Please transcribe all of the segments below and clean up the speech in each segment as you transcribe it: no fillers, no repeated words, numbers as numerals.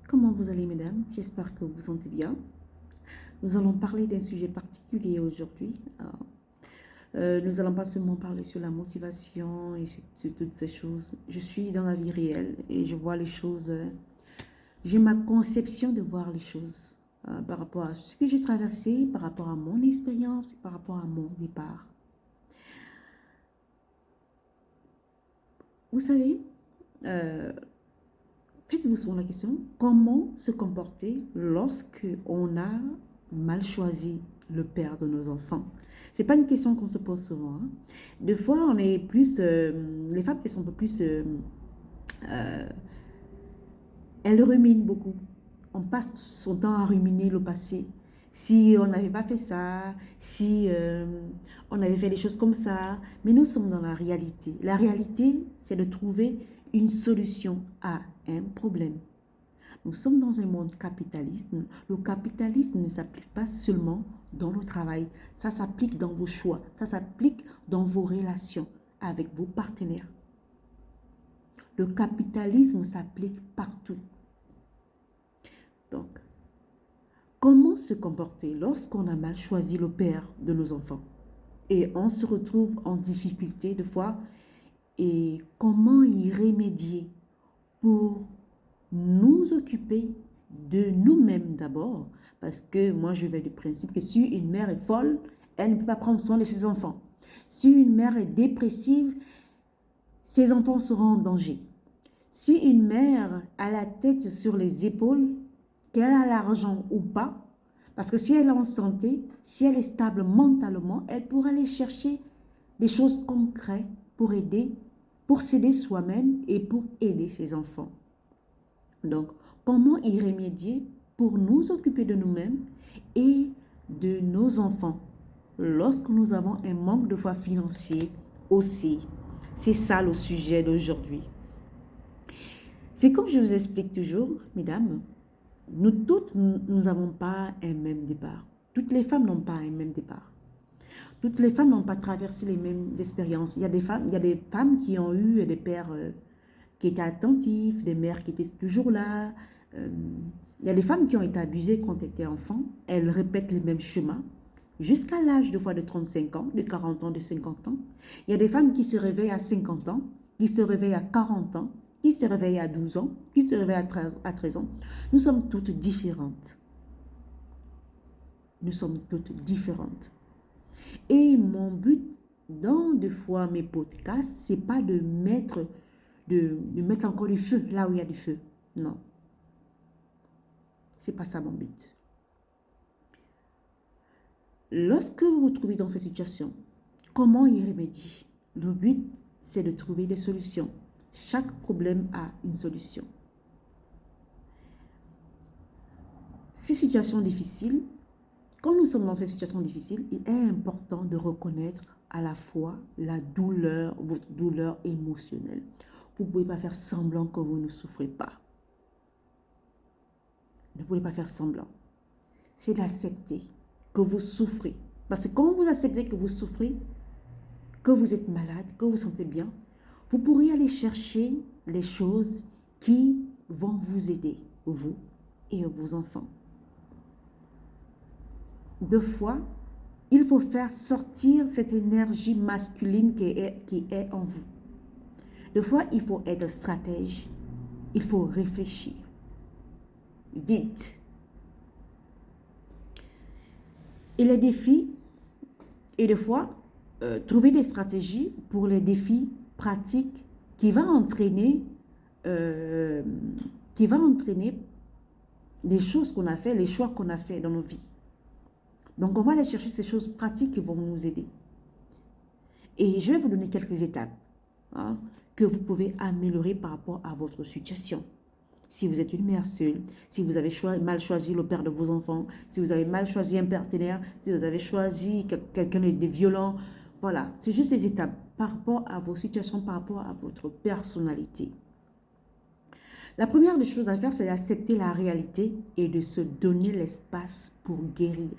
Comment vous allez, mesdames? J'espère que vous vous sentez bien. Nous allons parler d'un sujet particulier aujourd'hui. Nous allons pas seulement parler sur la motivation et sur toutes ces choses. Je suis dans la vie réelle et je vois les choses. J'ai ma conception de voir les choses par rapport à ce que j'ai traversé, par rapport à mon expérience, par rapport à mon départ. Vous savez, faites-vous souvent la question, comment se comporter lorsque on a mal choisi le père de nos enfants? C'est pas une question qu'on se pose souvent, hein. Des fois, on est plus, les femmes, elles sont un peu plus, euh, elles ruminent beaucoup. On passe son temps à ruminer le passé. Si on n'avait pas fait ça, si on avait fait des choses comme ça, mais nous sommes dans la réalité. La réalité, c'est de trouver une solution à un problème. Nous sommes dans un monde capitaliste. Le capitalisme ne s'applique pas seulement dans le travail. Ça s'applique dans vos choix. Ça s'applique dans vos relations avec vos partenaires. Le capitalisme s'applique partout. Donc, comment se comporter lorsqu'on a mal choisi le père de nos enfants et on se retrouve en difficulté de fois et comment y remédier pour nous occuper de nous-mêmes d'abord, parce que moi je vais du principe que si une mère est folle, elle ne peut pas prendre soin de ses enfants. Si une mère est dépressive, ses enfants seront en danger. Si une mère a la tête sur les épaules, qu'elle a l'argent ou pas, parce que si elle est en santé, si elle est stable mentalement, elle pourra aller chercher des choses concrètes pour aider, pour s'aider soi-même et pour aider ses enfants. Donc, comment y remédier pour nous occuper de nous-mêmes et de nos enfants lorsque nous avons un manque de foi financier aussi? C'est ça le sujet d'aujourd'hui. C'est comme je vous explique toujours, mesdames, nous toutes, nous n'avons pas un même départ. Toutes les femmes n'ont pas un même départ. Toutes les femmes n'ont pas traversé les mêmes expériences. Il y a des femmes qui ont eu des pères qui étaient attentifs, des mères qui étaient toujours là. Il y a des femmes qui ont été abusées quand elles étaient enfants. Elles répètent les mêmes chemins jusqu'à l'âge de fois de 35 ans, de 40 ans, de 50 ans. Il y a des femmes qui se réveillent à 50 ans, qui se réveillent à 40 ans, qui se réveillent à 12 ans, qui se réveillent à 13 ans. Nous sommes toutes différentes. Nous sommes toutes différentes. Et mon but dans des fois mes podcasts, c'est pas de mettre encore du feu là où il y a du feu. Non. C'est pas ça mon but. Lorsque vous vous trouvez dans cette situation, comment y remédier? Le but, c'est de trouver des solutions. Chaque problème a une solution. Ces situations difficiles, quand nous sommes dans ces situations difficiles, il est important de reconnaître à la fois la douleur, votre douleur émotionnelle. Vous ne pouvez pas faire semblant que vous ne souffrez pas. Ne pouvez pas faire semblant. C'est d'accepter que vous souffrez. Parce que quand vous acceptez que vous souffrez, que vous êtes malade, que vous vous sentez bien, vous pourrez aller chercher les choses qui vont vous aider, vous et vos enfants. Deux fois, il faut faire sortir cette énergie masculine qui est en vous. Deux fois, il faut être stratège. Il faut réfléchir. Vite. Et les défis, et des fois, trouver des stratégies pour les défis pratiques qui va entraîner les choses qu'on a fait, les choix qu'on a fait dans nos vies. Donc, on va aller chercher ces choses pratiques qui vont nous aider. Et je vais vous donner quelques étapes que vous pouvez améliorer par rapport à votre situation. Si vous êtes une mère seule, si vous avez mal choisi le père de vos enfants, si vous avez mal choisi un partenaire, si vous avez choisi quelqu'un de violent, voilà, c'est juste des étapes par rapport à vos situations, par rapport à votre personnalité. La première des choses à faire, c'est d'accepter la réalité et de se donner l'espace pour guérir.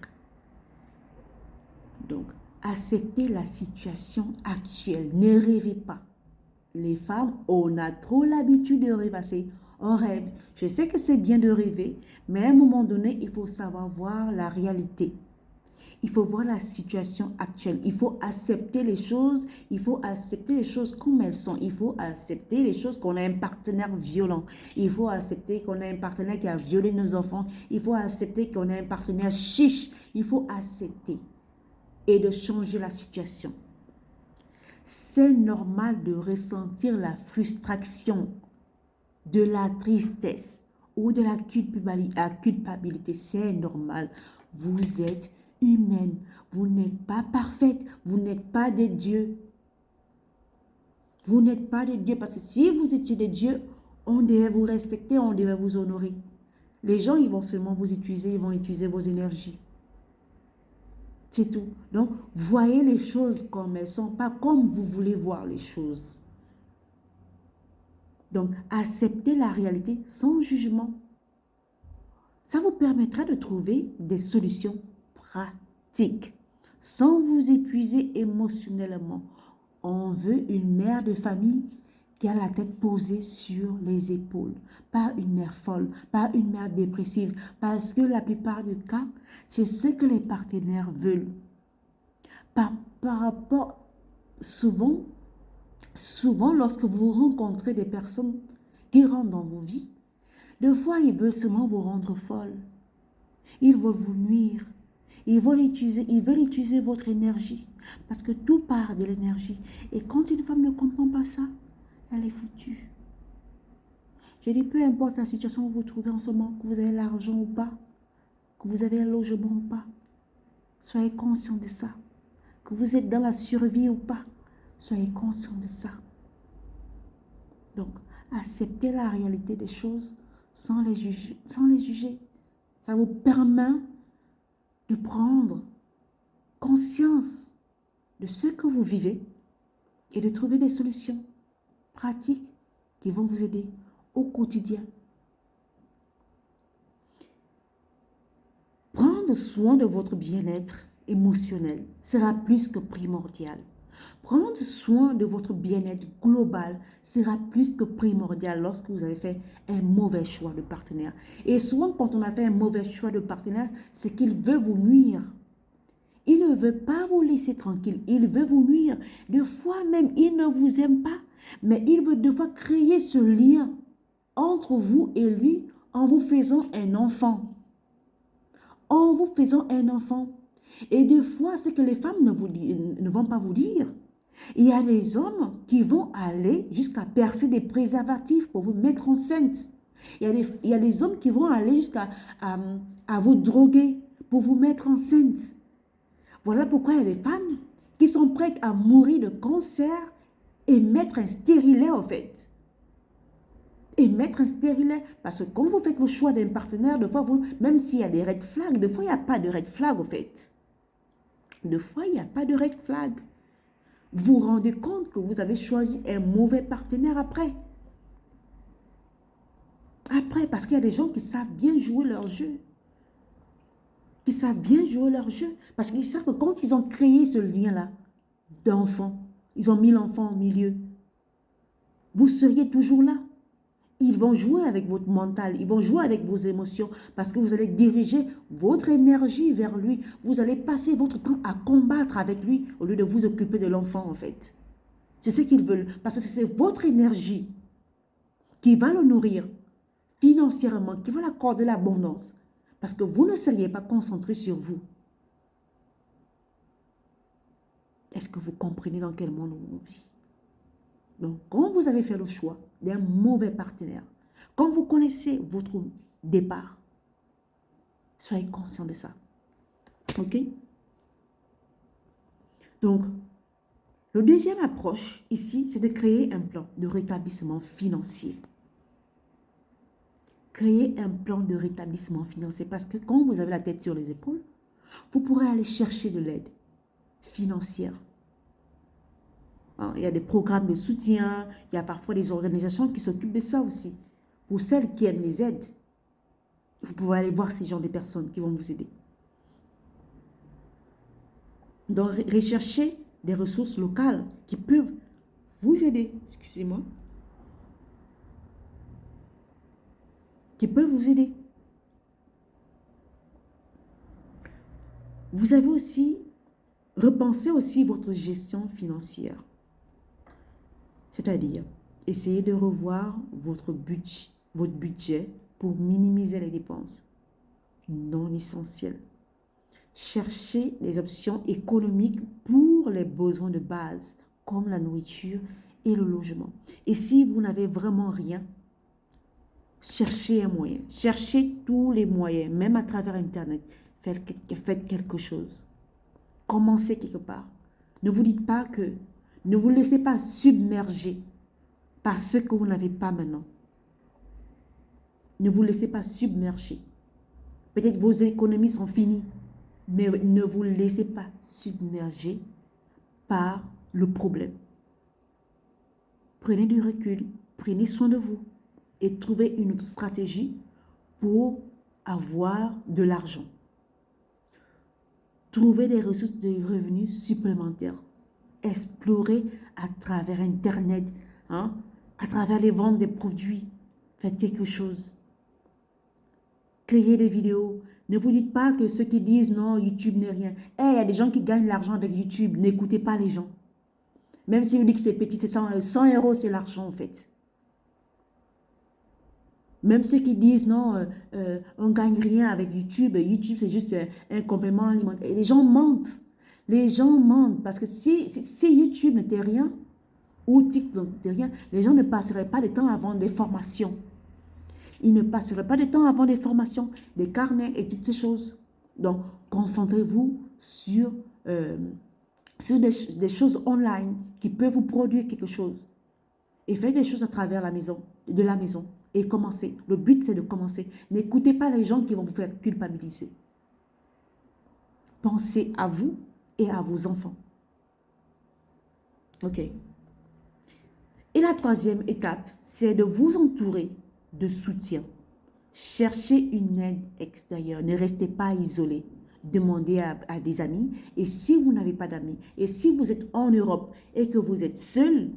Donc, acceptez la situation actuelle. Ne rêvez pas. Les femmes, on a trop l'habitude de rêvasser. On rêve. Je sais que c'est bien de rêver, mais à un moment donné, il faut savoir voir la réalité. Il faut voir la situation actuelle. Il faut accepter les choses. Il faut accepter les choses comme elles sont. Il faut accepter les choses qu'on a un partenaire violent. Il faut accepter qu'on a un partenaire qui a violé nos enfants. Il faut accepter qu'on a un partenaire chiche. Il faut accepter et de changer la situation. C'est normal de ressentir la frustration, de la tristesse ou de la culpabilité. C'est normal. Vous êtes humaine. Vous n'êtes pas parfaite. Vous n'êtes pas des dieux. Vous n'êtes pas des dieux parce que si vous étiez des dieux, on devait vous respecter, on devait vous honorer. Les gens, ils vont seulement vous utiliser, ils vont utiliser vos énergies. C'est tout. Donc, voyez les choses comme elles sont, pas comme vous voulez voir les choses. Donc, acceptez la réalité sans jugement. Ça vous permettra de trouver des solutions pratiques, sans vous épuiser émotionnellement. On veut une mère de famille qui a la tête posée sur les épaules. Pas une mère folle, pas une mère dépressive. Parce que la plupart des cas, c'est ce que les partenaires veulent. Par rapport, souvent, lorsque vous rencontrez des personnes qui rentrent dans vos vies, des fois, ils veulent seulement vous rendre folle. Ils veulent vous nuire. Ils veulent utiliser votre énergie. Parce que tout part de l'énergie. Et quand une femme ne comprend pas ça, elle est foutue. Je dis, peu importe la situation où vous vous trouvez en ce moment, que vous avez l'argent ou pas, que vous avez un logement ou pas, soyez conscient de ça. Que vous êtes dans la survie ou pas, soyez conscient de ça. Donc, acceptez la réalité des choses sans les juger. Ça vous permet de prendre conscience de ce que vous vivez et de trouver des solutions pratiques qui vont vous aider au quotidien. Prendre soin de votre bien-être émotionnel sera plus que primordial. Prendre soin de votre bien-être global sera plus que primordial lorsque vous avez fait un mauvais choix de partenaire. Et souvent, quand on a fait un mauvais choix de partenaire, c'est qu'il veut vous nuire. Il ne veut pas vous laisser tranquille. Il veut vous nuire. Des fois même, il ne vous aime pas. Mais il veut des fois créer ce lien entre vous et lui en vous faisant un enfant. En vous faisant un enfant. Et des fois, ce que les femmes ne vont pas vous dire, il y a des hommes qui vont aller jusqu'à percer des préservatifs pour vous mettre enceinte. Il y a des hommes qui vont aller jusqu'à vous droguer pour vous mettre enceinte. Voilà pourquoi il y a des femmes qui sont prêtes à mourir de cancer et mettre un stérilet en fait. Et mettre un stérilet. Parce que quand vous faites le choix d'un partenaire, des fois, même s'il y a des red flags, des fois, il n'y a pas de red flag en fait. Des fois, il n'y a pas de red flag. Vous vous rendez compte que vous avez choisi un mauvais partenaire après. Après, parce qu'il y a des gens qui savent bien jouer leur jeu. Qui savent bien jouer leur jeu. Parce qu'ils savent que quand ils ont créé ce lien-là d'enfant, ils ont mis l'enfant au milieu, vous seriez toujours là. Ils vont jouer avec votre mental, ils vont jouer avec vos émotions parce que vous allez diriger votre énergie vers lui. Vous allez passer votre temps à combattre avec lui au lieu de vous occuper de l'enfant en fait. C'est ce qu'ils veulent parce que c'est votre énergie qui va le nourrir financièrement, qui va l'accorder l'abondance parce que vous ne seriez pas concentré sur vous. Est-ce que vous comprenez dans quel monde on vit? Donc, quand vous avez fait le choix d'un mauvais partenaire, quand vous connaissez votre départ, soyez conscient de ça. OK? Donc, le deuxième approche ici, c'est de créer un plan de rétablissement financier. Créer un plan de rétablissement financier parce que quand vous avez la tête sur les épaules, vous pourrez aller chercher de l'aide financière. Il y a des programmes de soutien, il y a parfois des organisations qui s'occupent de ça aussi. Pour celles qui aiment les aides, vous pouvez aller voir ces gens de personnes qui vont vous aider. Donc, recherchez des ressources locales qui peuvent vous aider. Excusez-moi. qui peuvent vous aider. Vous avez aussi repensé aussi votre gestion financière. C'est-à-dire, essayez de revoir votre budget pour minimiser les dépenses non essentielles. Cherchez les options économiques pour les besoins de base, comme la nourriture et le logement. Et si vous n'avez vraiment rien, cherchez un moyen. Cherchez tous les moyens, même à travers Internet. Faites quelque chose. Commencez quelque part. Ne vous dites pas que... Ne vous laissez pas submerger par ce que vous n'avez pas maintenant. Ne vous laissez pas submerger. Peut-être vos économies sont finies, mais ne vous laissez pas submerger par le problème. Prenez du recul, prenez soin de vous et trouvez une autre stratégie pour avoir de l'argent. Trouvez des ressources de revenus supplémentaires. Explorez à travers Internet, à travers les ventes des produits. Faites quelque chose. Créez des vidéos. Ne vous dites pas que ceux qui disent non, YouTube n'est rien. Il y a des gens qui gagnent l'argent avec YouTube. N'écoutez pas les gens. Même si vous dites que c'est petit, c'est 100 €, c'est l'argent en fait. Même ceux qui disent non, on ne gagne rien avec YouTube. YouTube, c'est juste un complément alimentaire. Et les gens mentent. Les gens mentent parce que si YouTube n'était rien, ou TikTok n'était rien, les gens ne passeraient pas de temps à vendre des formations. Ils ne passeraient pas de temps à vendre des formations, des carnets et toutes ces choses. Donc, concentrez-vous sur des choses online qui peuvent vous produire quelque chose. Et faites des choses à travers de la maison. Et commencez. Le but, c'est de commencer. N'écoutez pas les gens qui vont vous faire culpabiliser. Pensez à vous et à vos enfants. OK. Et la troisième étape, c'est de vous entourer de soutien. Cherchez une aide extérieure. Ne restez pas isolé. Demandez à des amis. Et si vous n'avez pas d'amis, et si vous êtes en Europe et que vous êtes seul,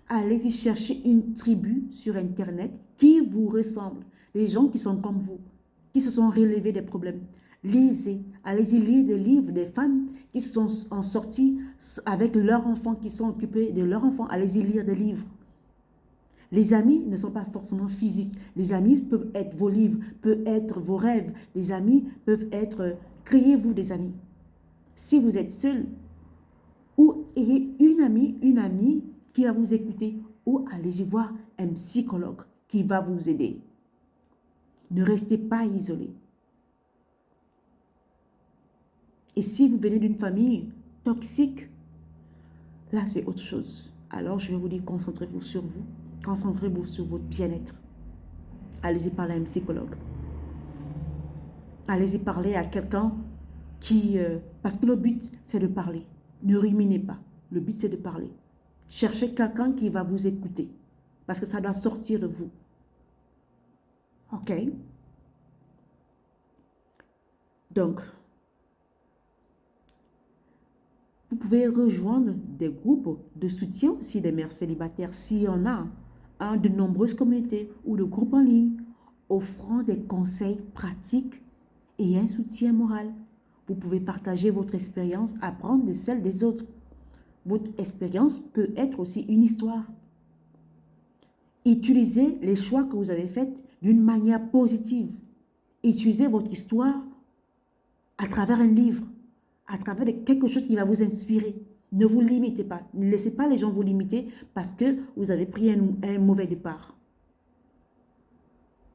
allez-y chercher une tribu sur Internet qui vous ressemble. Des gens qui sont comme vous, qui se sont relevés des problèmes. Lisez, allez-y lire des livres des femmes qui se sont en sorties avec leurs enfants, qui sont occupés de leurs enfants. Allez-y lire des livres. Les amis ne sont pas forcément physiques. Les amis peuvent être vos livres, peuvent être vos rêves. Les amis peuvent être... Créez-vous des amis. Si vous êtes seul, ou ayez une amie qui va vous écouter, ou allez-y voir un psychologue qui va vous aider. Ne restez pas isolé. Et si vous venez d'une famille toxique, là c'est autre chose. Alors je vais vous dire, concentrez-vous sur vous. Concentrez-vous sur votre bien-être. Allez-y parler à un psychologue. Allez-y parler à quelqu'un qui... parce que le but, c'est de parler. Ne ruminez pas. Le but, c'est de parler. Cherchez quelqu'un qui va vous écouter. Parce que ça doit sortir de vous. OK? Donc, vous pouvez rejoindre des groupes de soutien aussi des mères célibataires, s'il y en a, de nombreuses communautés ou de groupes en ligne, offrant des conseils pratiques et un soutien moral. Vous pouvez partager votre expérience, apprendre de celle des autres. Votre expérience peut être aussi une histoire. Utilisez les choix que vous avez faits d'une manière positive. Utilisez votre histoire à travers un livre, à travers quelque chose qui va vous inspirer. Ne vous limitez pas. Ne laissez pas les gens vous limiter parce que vous avez pris un mauvais départ.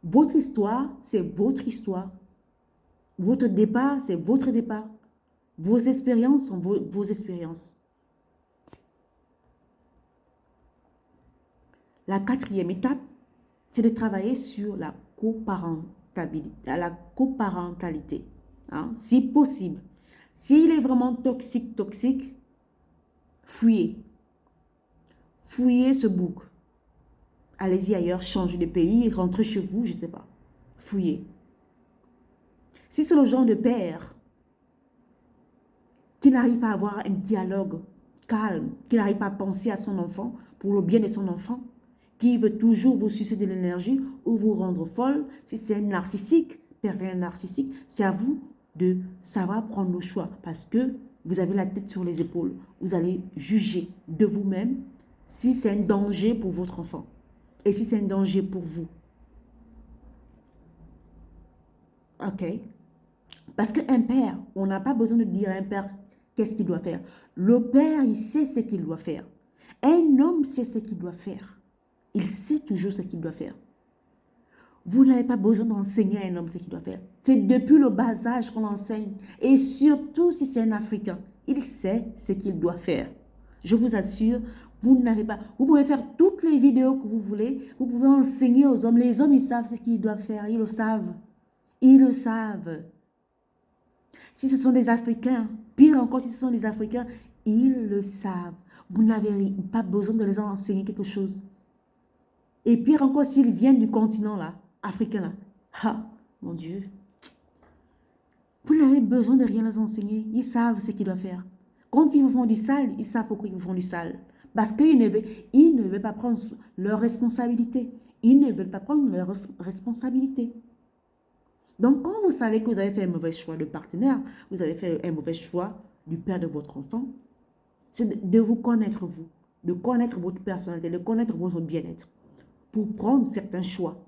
Votre histoire, c'est votre histoire. Votre départ, c'est votre départ. Vos expériences sont vos expériences. La quatrième étape, c'est de travailler sur la coparentalité. Si possible. S'il est vraiment toxique, fuyez. Fuyez ce bouc. Allez-y ailleurs, changez de pays, rentrez chez vous, je ne sais pas. Fuyez. Si c'est le genre de père qui n'arrive pas à avoir un dialogue calme, qui n'arrive pas à penser à son enfant, pour le bien de son enfant, qui veut toujours vous sucer de l'énergie ou vous rendre folle, si c'est un narcissique, pervers narcissique, c'est à vous de savoir prendre le choix parce que vous avez la tête sur les épaules. Vous allez juger de vous-même si c'est un danger pour votre enfant et si c'est un danger pour vous. OK? Parce qu'un père, on n'a pas besoin de dire à un père qu'est-ce qu'il doit faire. Le père, il sait ce qu'il doit faire. Un homme sait ce qu'il doit faire. Il sait toujours ce qu'il doit faire. Vous n'avez pas besoin d'enseigner à un homme ce qu'il doit faire. C'est depuis le bas âge qu'on enseigne. Et surtout si c'est un Africain, il sait ce qu'il doit faire. Je vous assure, vous n'avez pas... Vous pouvez faire toutes les vidéos que vous voulez. Vous pouvez enseigner aux hommes. Les hommes, ils savent ce qu'ils doivent faire. Ils le savent. Ils le savent. Si ce sont des Africains, pire encore si ce sont des Africains, ils le savent. Vous n'avez pas besoin de les enseigner quelque chose. Et pire encore s'ils viennent du continent là, africain là. Ah, mon Dieu. Vous n'avez besoin de rien les enseigner. Ils savent ce qu'ils doivent faire. Quand ils vous font du sale, ils savent pourquoi ils vous font du sale. Parce qu'ils ne veulent pas prendre leurs responsabilités. Ils ne veulent pas prendre leurs responsabilités. Donc, quand vous savez que vous avez fait un mauvais choix de partenaire, vous avez fait un mauvais choix du père de votre enfant, c'est de vous connaître vous, de connaître votre personnalité, de connaître votre bien-être pour prendre certains choix.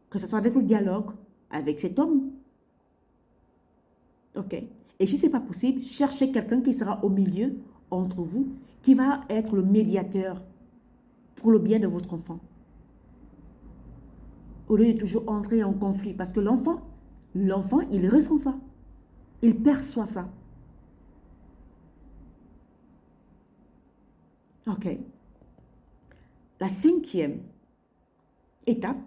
Que ce soit avec le dialogue, avec cet homme. OK? Et si ce n'est pas possible, cherchez quelqu'un qui sera au milieu entre vous, qui va être le médiateur pour le bien de votre enfant. Au lieu de toujours entrer en conflit. Parce que l'enfant, il ressent ça. Il perçoit ça. OK. La 5e étape,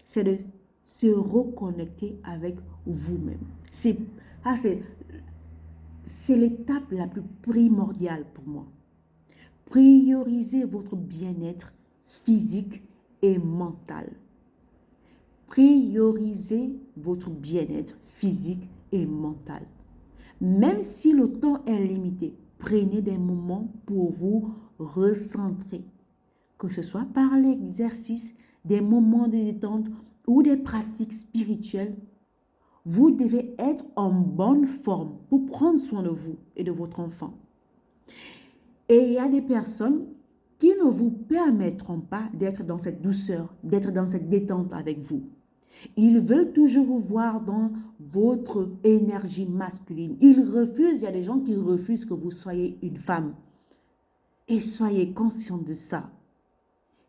c'est de se reconnecter avec vous-même. C'est l'étape la plus primordiale pour moi. Priorisez votre bien-être physique et mental. Priorisez votre bien-être physique et mental. Même si le temps est limité, prenez des moments pour vous recentrer. Que ce soit par l'exercice, des moments de détente ou des pratiques spirituelles, vous devez être en bonne forme pour prendre soin de vous et de votre enfant. Et il y a des personnes qui ne vous permettront pas d'être dans cette douceur, d'être dans cette détente avec vous. Ils veulent toujours vous voir dans votre énergie masculine. Ils refusent, il y a des gens qui refusent que vous soyez une femme. Et soyez conscient de ça.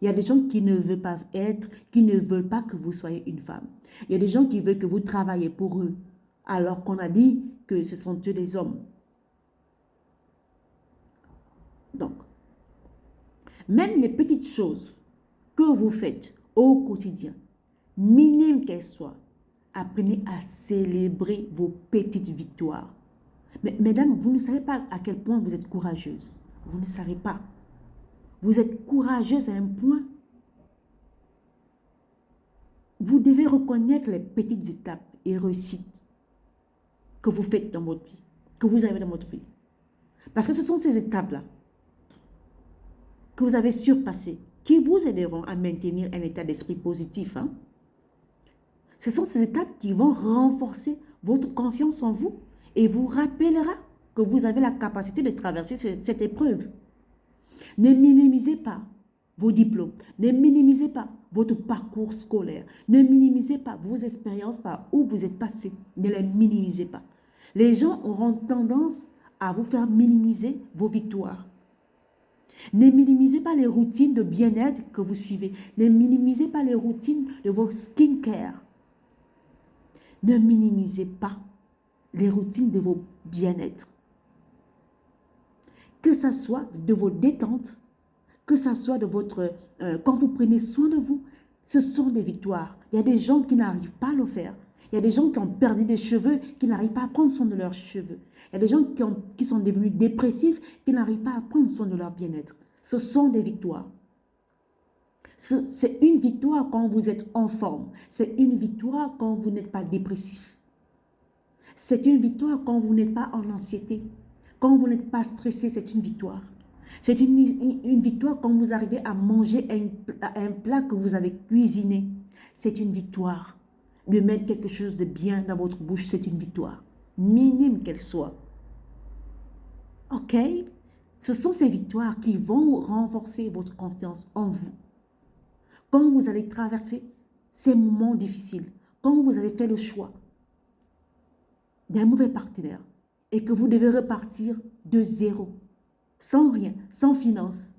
Il y a des gens qui ne veulent pas être, qui ne veulent pas que vous soyez une femme. Il y a des gens qui veulent que vous travaillez pour eux, alors qu'on a dit que ce sont eux des hommes. Donc, même les petites choses que vous faites au quotidien, minimes qu'elles soient, apprenez à célébrer vos petites victoires. Mais, mesdames, vous ne savez pas à quel point vous êtes courageuse. Vous ne savez pas. Vous êtes courageuse à un point. Vous devez reconnaître les petites étapes et réussites que vous faites dans votre vie, que vous avez dans votre vie. Parce que ce sont ces étapes-là que vous avez surpassées, qui vous aideront à maintenir un état d'esprit positif. Ce sont ces étapes qui vont renforcer votre confiance en vous et vous rappellera que vous avez la capacité de traverser cette épreuve. Ne minimisez pas vos diplômes, ne minimisez pas votre parcours scolaire, ne minimisez pas vos expériences par où vous êtes passé, ne les minimisez pas. Les gens auront tendance à vous faire minimiser vos victoires. Ne minimisez pas les routines de bien-être que vous suivez, ne minimisez pas les routines de vos skincare. Ne minimisez pas les routines de vos bien-être. Que ce soit de vos détentes, que ce soit de votre... quand vous prenez soin de vous, ce sont des victoires. Il y a des gens qui n'arrivent pas à le faire. Il y a des gens qui ont perdu des cheveux, qui n'arrivent pas à prendre soin de leurs cheveux. Il y a des gens qui sont devenus dépressifs, qui n'arrivent pas à prendre soin de leur bien-être. Ce sont des victoires. C'est une victoire quand vous êtes en forme. C'est une victoire quand vous n'êtes pas dépressif. C'est une victoire quand vous n'êtes pas en anxiété. Quand vous n'êtes pas stressé, c'est une victoire. C'est une victoire quand vous arrivez à manger un plat que vous avez cuisiné. C'est une victoire. De mettre quelque chose de bien dans votre bouche, c'est une victoire. Minime qu'elle soit. OK? Ce sont ces victoires qui vont renforcer votre confiance en vous. Quand vous allez traverser ces moments difficiles, quand vous allez faire le choix d'un mauvais partenaire et que vous devez repartir de zéro, sans rien, sans finance.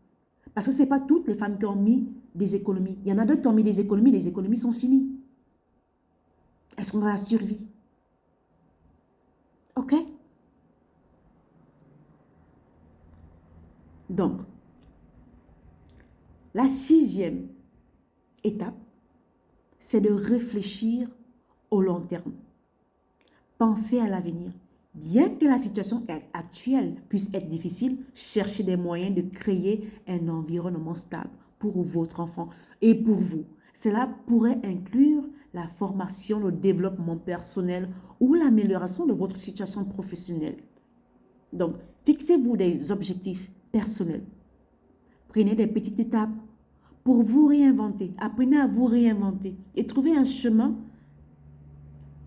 Parce que ce n'est pas toutes les femmes qui ont mis des économies. Il y en a d'autres qui ont mis des économies, les économies sont finies. Elles sont dans la survie. OK? Donc, la 6e étape, c'est de réfléchir au long terme. Pensez à l'avenir. Bien que la situation actuelle puisse être difficile, cherchez des moyens de créer un environnement stable pour votre enfant et pour vous. Cela pourrait inclure la formation, le développement personnel ou l'amélioration de votre situation professionnelle. Donc, fixez-vous des objectifs personnels. Prenez des petites étapes pour vous réinventer. Apprenez à vous réinventer et trouvez un chemin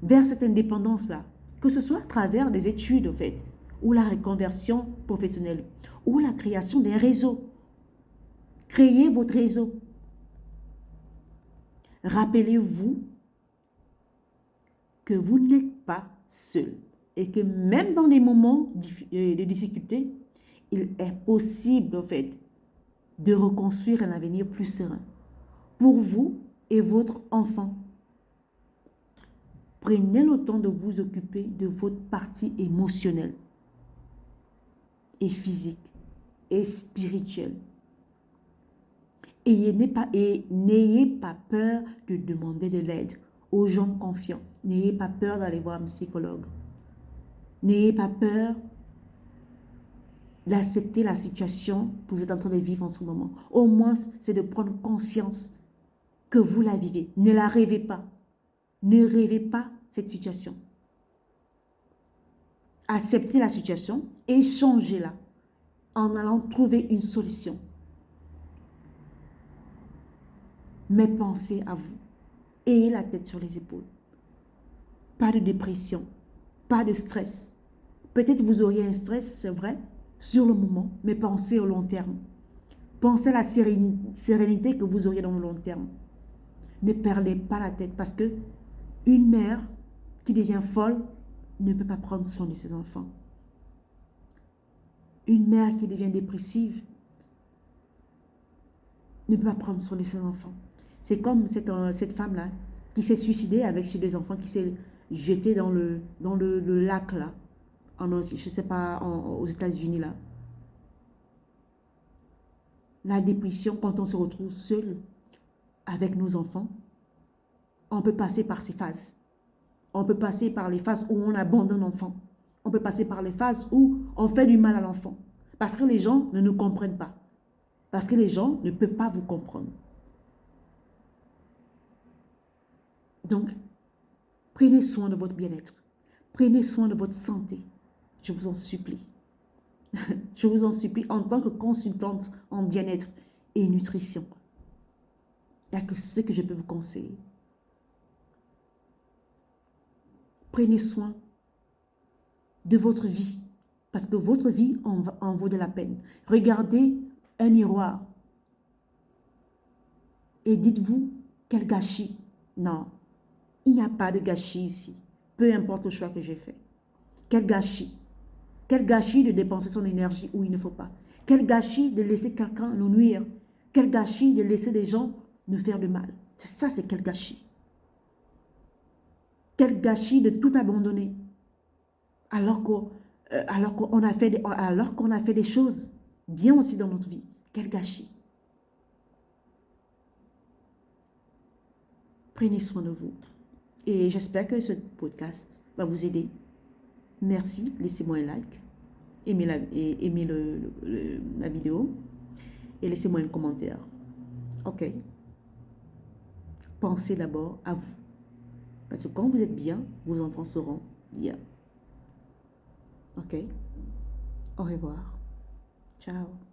vers cette indépendance-là. Que ce soit à travers des études, en fait, ou la reconversion professionnelle, ou la création d'un réseau. Créez votre réseau. Rappelez-vous que vous n'êtes pas seul et que même dans des moments de difficulté, il est possible, en fait, de reconstruire un avenir plus serein pour vous et votre enfant. Prenez le temps de vous occuper de votre partie émotionnelle et physique et spirituelle. Et n'ayez pas peur de demander de l'aide aux gens confiants. N'ayez pas peur d'aller voir un psychologue. N'ayez pas peur d'accepter la situation que vous êtes en train de vivre en ce moment. Au moins, c'est de prendre conscience que vous la vivez. Ne la rêvez pas. Ne rêvez pas cette situation. Acceptez la situation et changez-la en allant trouver une solution. Mais pensez à vous. Ayez la tête sur les épaules. Pas de dépression, pas de stress. Peut-être vous auriez un stress, c'est vrai, sur le moment, mais pensez au long terme. Pensez à la sérénité que vous auriez dans le long terme. Ne perdez pas la tête parce que une mère qui devient folle ne peut pas prendre soin de ses enfants. Une mère qui devient dépressive ne peut pas prendre soin de ses enfants. C'est comme cette femme-là qui s'est suicidée avec ses 2 enfants, qui s'est jetée dans le lac là, je ne sais pas, aux États-Unis là. La dépression, quand on se retrouve seul avec nos enfants, on peut passer par ces phases. On peut passer par les phases où on abandonne l'enfant. On peut passer par les phases où on fait du mal à l'enfant. Parce que les gens ne nous comprennent pas. Parce que les gens ne peuvent pas vous comprendre. Donc, prenez soin de votre bien-être. Prenez soin de votre santé. Je vous en supplie. Je vous en supplie en tant que consultante en bien-être et nutrition. Il n'y a que ce que je peux vous conseiller. Prenez soin de votre vie. Parce que votre vie en vaut de la peine. Regardez un miroir. Et dites-vous, quel gâchis. Non, il n'y a pas de gâchis ici. Peu importe le choix que j'ai fait. Quel gâchis. Quel gâchis de dépenser son énergie où il ne faut pas. Quel gâchis de laisser quelqu'un nous nuire. Quel gâchis de laisser des gens nous faire du mal. Ça, c'est quel gâchis. Quel gâchis de tout abandonner. Alors qu'on a fait des choses bien aussi dans notre vie. Quel gâchis. Prenez soin de vous. Et j'espère que ce podcast va vous aider. Merci, laissez-moi un like, aimez la vidéo et laissez-moi un commentaire. Ok? Pensez d'abord à vous. Parce que quand vous êtes bien, vos enfants seront bien. Ok? Au revoir. Ciao.